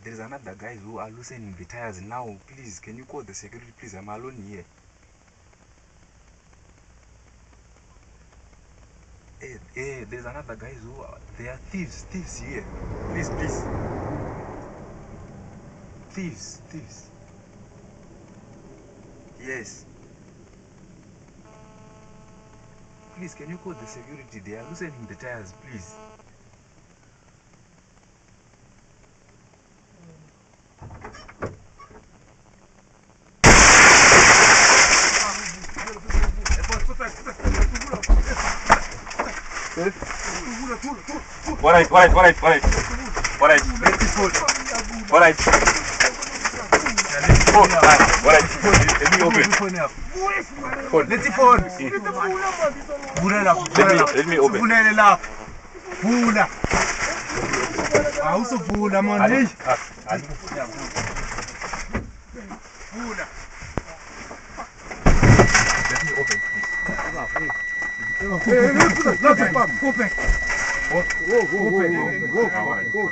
there's another guys who are loosening the tires now. Please, can you call the security? Please, I'm alone here. There's another guys who are, they are thieves here. Please. Thieves. Yes. Please, can you call the security? They are loosening the tires, please. Alright. Let me open. Let me open.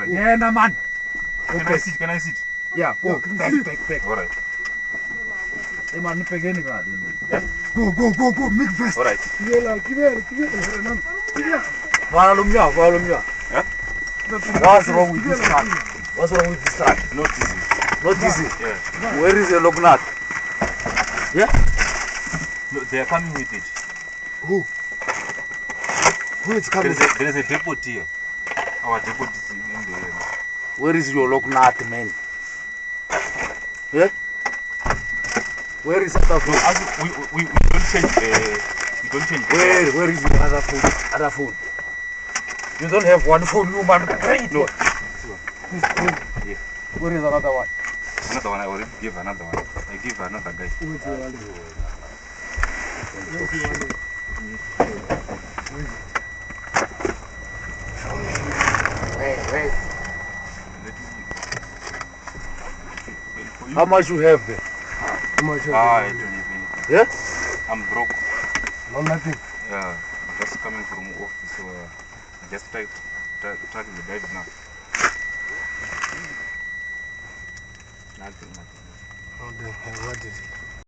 Yeah, man. Can I sit? Yeah, go. Back. Alright. Hey, man, not again. Go, make fast. Alright. Follow me. Huh? What's wrong with this truck? What's wrong with this truck? Not easy. Not easy. Yeah. Where is the lock nut? Yeah? No, they are coming with it. Who is coming? There is a depot here. Our depot is in the. Where is your lock nut, man? Yeah? Where is other phone? We don't change. We don't change. Where is your other phone? Other phone. You don't have one phone, you man. No. Yeah. Where is another one? Another one. I already gave another one. I give another guy. Wait. How much you have there? I don't even. Yeah? I'm broke. No, nothing. Yeah. Just coming from office, so I just trying the bed now. Nothing. Oh, what is it?